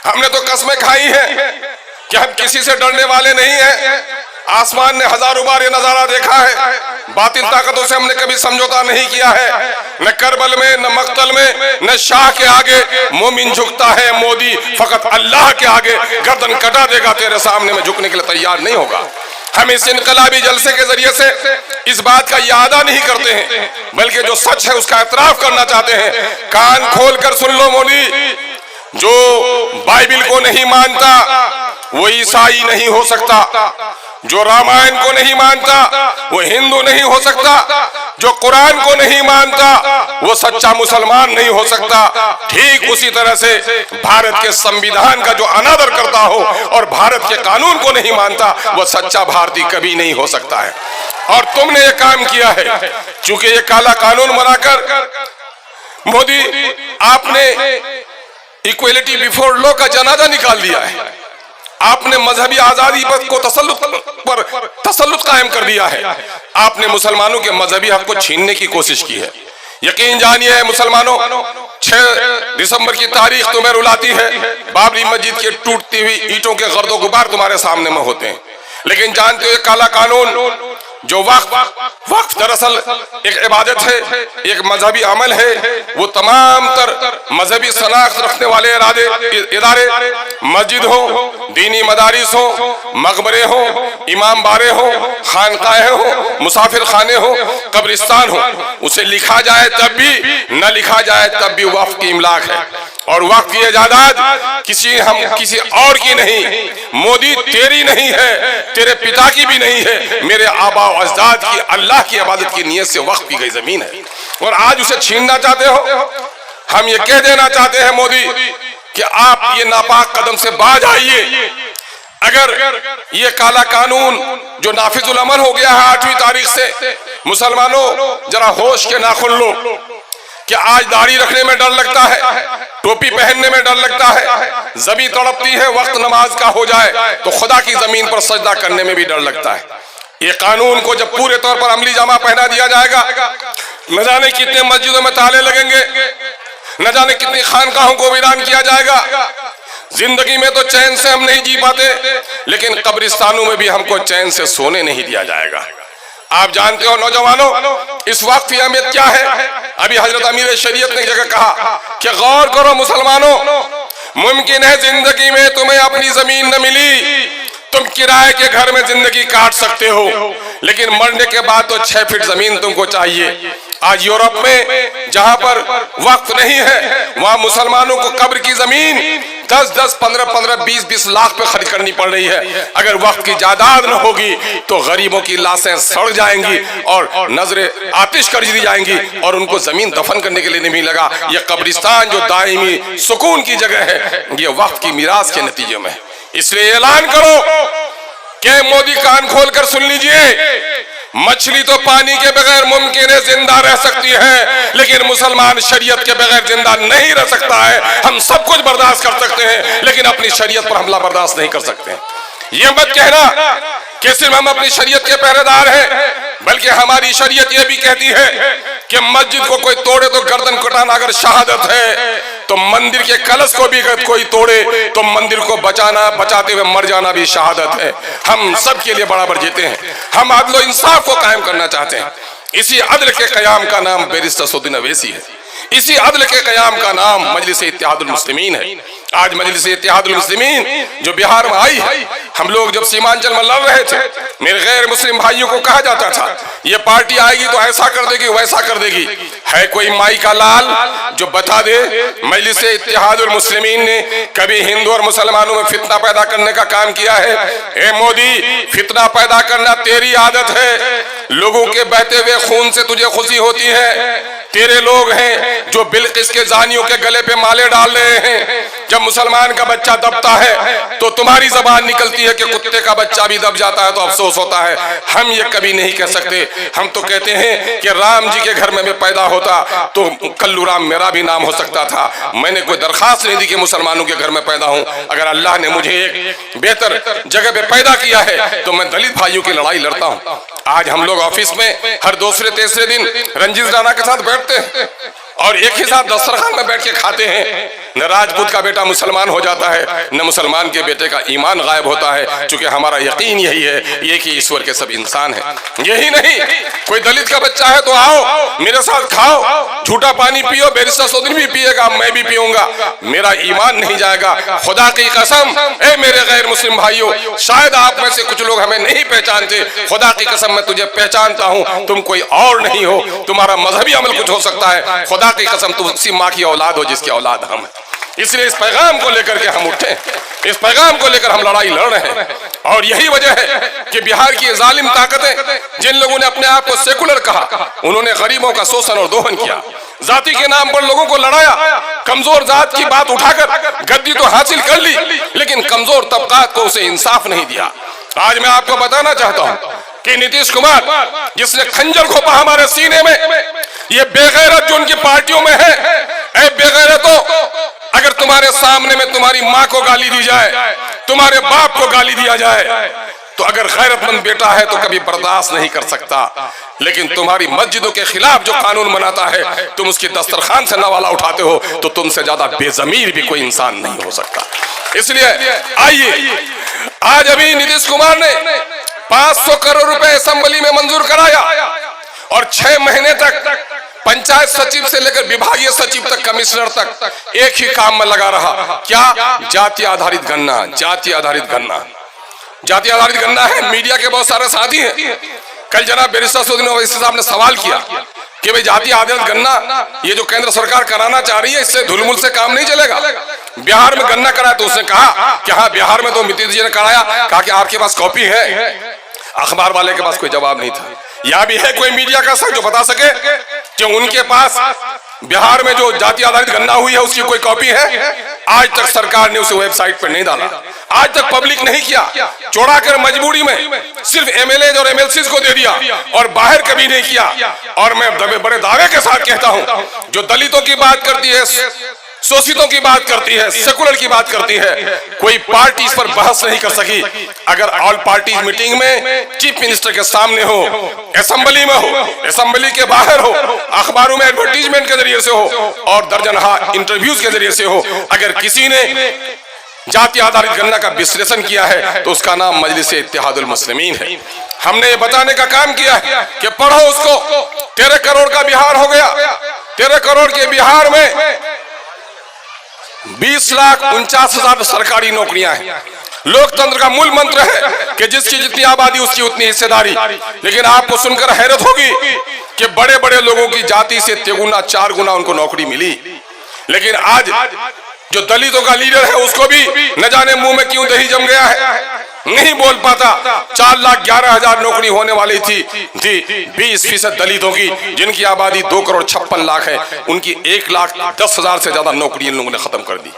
हमने तो कस्में खाई हैं कि हम किसी से डरने वाले नहीं हैं। आसमान ने हजारों बार ये नजारा देखा है। बातिल ताकतों से हमने कभी समझौता नहीं किया है। न करबल में, न मक्तल में, न शाह के आगे मोमिन झुकता है। मोदी फकत अल्लाह के आगे गर्दन कटा देगा, तेरे सामने में झुकने के लिए तैयार नहीं होगा। हम इस इनकलाबी जलसे के जरिए से इस बात का यादा नहीं करते हैं, बल्कि जो सच है उसका एतराफ करना चाहते हैं। कान खोल कर सुन लो मोदी, जो बाइबिल को नहीं मानता वो ईसाई नहीं हो सकता, जो रामायण को नहीं मानता वो हिंदू नहीं हो सकता, जो कुरान को नहीं मानता वो सच्चा मुसलमान नहीं हो सकता। ठीक उसी तरह से भारत के संविधान का जो अनादर करता हो और भारत के कानून को नहीं मानता वो सच्चा भारतीय कभी नहीं हो सकता है। और तुमने ये काम किया है, चूंकि ये काला कानून बनाकर मोदी आपने इक्वलिटी बिफोर लॉ का जनाजा निकाल दिया है। आपने मजहबी आजादी को तसल्लुत कायम कर दिया है। आपने मुसलमानों के मजहबी हक को छीनने की कोशिश की है। यकीन जानिए मुसलमानों, 6 दिसंबर की तारीख तुम्हें रुलाती है। बाबरी मस्जिद के टूटती हुई ईंटों के गर्दो गुबार तुम्हारे सामने में होते हैं, लेकिन जानते हो काला कानून जो वक्फ दरअसल एक इबादत है, एक मजहबी अमल है। वो तमाम तर मजहबी शनाख्त रखने वाले इदारे, मस्जिद हो, दीनी मदारिस हो, मकबरे हो, इमाम बारे हो, खानकाहें हो, मुसाफिर खाने हो, कब्रिस्तान हो, उसे लिखा जाए तब भी, न लिखा जाए तब भी वक्फ की इमलाक है। और वक्फ की इजाजत किसी और की नहीं, मोदी तेरी नहीं है, तेरे पिता की भी नहीं है, मेरे आबा अजदाद की अल्लाह की इबादत की नीयत से वक्फ की गई जमीन है। और आज उसे छीनना चाहते हो। हम ये कह देना चाहते हैं मोदी कि आप ये नापाक कदम से बाज आइए। अगर ये काला कानून जो नाफिजुल अमल हो गया है 8वीं तारीख से, मुसलमानों जरा होश के नाखुन लो कि आज दाढ़ी रखने में डर लगता है, टोपी पहनने में डर लगता है, ज़मीं तड़पती है, वक्त नमाज का हो जाए तो खुदा की जमीन पर सजदा करने में भी डर लगता है। ये कानून को जब पूरे तौर पर अमली जामा पहना दिया जाएगा, न जाने कितने मस्जिदों में ताले लगेंगे, न जाने कितनी खानकाहों को वीरान किया जाएगा। जिंदगी में तो चैन से हम नहीं जी पाते, लेकिन कब्रिस्तानों में भी हमको चैन से सोने नहीं दिया जाएगा। आप जानते हो नौजवानों, इस वक्त की अहमियत क्या है। अभी हजरत अमीर शरीयत ने एक जगह कहा कि गौर करो मुसलमानों, मुमकिन है जिंदगी में तुम्हें अपनी जमीन न मिली, तुम किराए के घर में जिंदगी काट सकते हो, लेकिन मरने के बाद तो 6 फीट जमीन तुमको चाहिए। आज यूरोप में जहां पर वक्त नहीं है, वहां मुसलमानों को कब्र की जमीन 10-10, 15-15, 20-20 लाख पे खरीद करनी पड़ रही है। अगर वक्त की जायदाद न होगी तो गरीबों की लाशें सड़ जाएंगी और नजरे आतिश कर दी जाएंगी और उनको जमीन दफन करने के लिए नहीं मिलेगा। यह कब्रिस्तान जो दायमी सुकून की जगह है, ये वक्त की मिरास के नतीजे में। इसलिए ऐलान करो कि मोदी कान खोल कर सुन लीजिए, मछली तो पानी के बगैर मुमकिन है जिंदा रह सकती है, लेकिन मुसलमान शरीयत के बगैर जिंदा नहीं रह सकता है। हम सब कुछ बर्दाश्त कर सकते हैं, लेकिन अपनी शरीयत पर हमला बर्दाश्त नहीं कर सकते। ये मत कहना कि सिर्फ हम अपनी शरीयत के पहरेदार हैं, बल्कि हमारी शरीयत ये भी कहती है कि मस्जिद को कोई तोड़े तो गर्दन कटाना अगर शहादत है, तो मंदिर के कलश को भी अगर कोई तोड़े तो मंदिर को बचाते हुए मर जाना भी शहादत है। हम सब के लिए बराबर जीते हैं। हम अदल इंसाफ को कायम करना चाहते हैं। इसी अदल के कयाम का नाम बैरिस्टर सऊदी अवैसी है। इसी अदल के कयाम का नाम मजलिस इत्तेहादुल मुस्लिमीन है। आज मजलिस इत्तेहादुल मुस्लिमीन जो बिहार में आई है, हम लोग जब सीमांचल में लड़ रहे थे, मेरे गैर मुस्लिम भाइयों को कहा जाता था ये पार्टी आएगी तो ऐसा कर देगी, वैसा कर देगी। है कोई माई का लाल जो बता दे मजलिस इत्तेहादुल मुस्लिमीन ने कभी हिंदू और मुसलमानों में फितना पैदा करने का काम किया है? ए मोदी, फितना पैदा करना तेरी आदत है। लोगों के बहते हुए खून से तुझे खुशी होती है। तेरे लोग हैं जो बिल्किस के जानियों के गले पे माले डाल रहे हैं। जब मुसलमान का बच्चा दबता है तो तुम्हारी जबान निकलती है कि कुत्ते का बच्चा भी दब जाता है तो अफसोस होता है। हम ये कभी नहीं कह सकते। हम तो कहते हैं कि राम जी के घर में मैं पैदा होता तो कल्लू राम मेरा भी नाम हो सकता था। मैंने कोई दरखास्त नहीं दी कि मुसलमानों के घर में पैदा हूं। अगर अल्लाह ने मुझे एक बेहतर जगह पे पैदा किया है तो मैं दलित भाइयों की लड़ाई लड़ता हूं। आज हम लोग ऑफिस में हर दूसरे तीसरे दिन रंजीत राणा के साथ बैठते हैं। और एक ही साथ दस्तरखान में बैठ के खाते हैं। न राजपूत का बेटा मुसलमान हो जाता है, न मुसलमान के बेटे का ईमान गायब होता है, क्योंकि हमारा यकीन यही है ये कि ईश्वर के सब इंसान हैं। यही नहीं, कोई दलित का बच्चा है तो आओ मेरे साथ खाओ, झूठा पानी पियो, बैरिस्टर सोदनी भी पिएगा, मैं भी पीऊंगा, मेरा ईमान नहीं जाएगा। खुदा की कसम ए मेरे गैर मुस्लिम भाइयों, शायद आप में से कुछ लोग हमें नहीं पहचानते, खुदा की कसम मैं तुझे पहचानता हूँ, तुम कोई और नहीं हो, तुम्हारा मजहबी अमल कुछ हो सकता है, खुदा की कसम तुम उसी माँ की औलाद हो जिसकी औलाद हम हैं। इसलिए इस पैगाम को लेकर के हम उठे, इस पैगाम को लेकर हम लड़ाई लड़ रहे हैं। और यही वजह है कि बिहार की जालिम ताकतें, जिन लोगों ने अपने आप को सेकुलर कहा, उन्होंने गरीबों का शोषण और दोहन किया, जाति के नाम पर लोगों को लड़ाया, कमजोर जात की बात उठाकर गद्दी तो हासिल कर ली, लेकिन कमजोर तबकात को उसे इंसाफ नहीं दिया। आज मैं आपको बताना चाहता हूं कि नीतीश कुमार जिसने खंजर घोपा हमारे सीने में, ये बेगैरत जो उनकी पार्टियों में है, ऐ बेगैरतों, अगर तुम्हारे सामने में तुम्हारी माँ को गाली दी जाए, तुम्हारे बाप को गाली दिया जाए, तो अगर गैरतमंद बेटा है तो कभी बर्दाश्त नहीं कर सकता, लेकिन तुम्हारी मस्जिदों के खिलाफ जो कानून बनाता है, तुम उसकी दस्तरखान से नवाला उठाते हो, तो तुमसे ज्यादा बेजमीर भी कोई इंसान नहीं हो सकता। इसलिए आइए, आज अभी नीतीश कुमार ने 500 करोड़ रुपए असेंबली में मंजूर कराया और 6 महीने तक पंचायत सचिव से लेकर विभागीय सचिव तक, कमिश्नर तक एक ही काम में लगा रहा। क्या? जाति आधारित गणना, जाति आधारित गणना, जाति आधारित गणना है। मीडिया के बहुत सारे साथी हैं। कल जनाब बैरिस्टर सोदनी ओवैसी साहब ने सवाल किया कि भाई जाति आधारित गणना ये जो केंद्र सरकार कराना चाह रही है, इससे धुलमुल से काम नहीं चलेगा। बिहार में गणना कराया तो उसने कहा कि हाँ बिहार में तो नीतीश जी ने कराया। कहा कि आपके पास कॉपी है? अखबार वाले के पास कोई जवाब नहीं था। या भी है कोई मीडिया का शख्स जो बता सके कि उनके पास बिहार में जो जाति आधारित गणना हुई है उसकी कोई कॉपी है? आज तक सरकार ने उसे वेबसाइट पर नहीं डाला, आज तक पब्लिक नहीं किया, चौड़ा कर मजबूरी में सिर्फ एमएलए और एमएलसी को दे दिया और बाहर कभी नहीं किया। और मैं बड़े दावे के साथ कहता हूं, जो दलितों की बात करती है, शोषितों की बात करती है, सेकुलर की बात करती है, कोई पार्टी इस पर बहस नहीं कर सकी। अगर ऑल पार्टी मीटिंग में चीफ मिनिस्टर के सामने हो, असेंबली में हो, असेंबली के बाहर हो, अखबारों में एडवर्टीजमेंट के जरिए से हो और दर्जनहा इंटरव्यूज के जरिए से हो, अगर किसी ने जाति आधारित गणना का विश्लेषण किया है तो उसका नाम मजलिस इत्तेहादुल मुस्लिमीन है। हमने ये बताने का काम किया है कि पढ़ो उसको। 13 करोड़ का बिहार हो गया, 13 करोड़ के बिहार में 20,49,000 सरकारी नौकरियां हैं। लोकतंत्र का मूल मंत्र है कि जिसकी जितनी आबादी उसकी उतनी हिस्सेदारी। लेकिन आपको सुनकर हैरत होगी कि बड़े बड़े लोगों की जाति से 3 गुना 4 गुना उनको नौकरी मिली, लेकिन आज जो दलितों का लीडर है उसको भी न जाने मुंह में क्यों दही जम गया है, नहीं बोल पाता। 4,11,000 नौकरी होने वाली थी 20% दलितों की, जिनकी आबादी 2,56,00,000 है, उनकी 1,10,000 से ज्यादा नौकरी इन लोगों ने खत्म कर दी।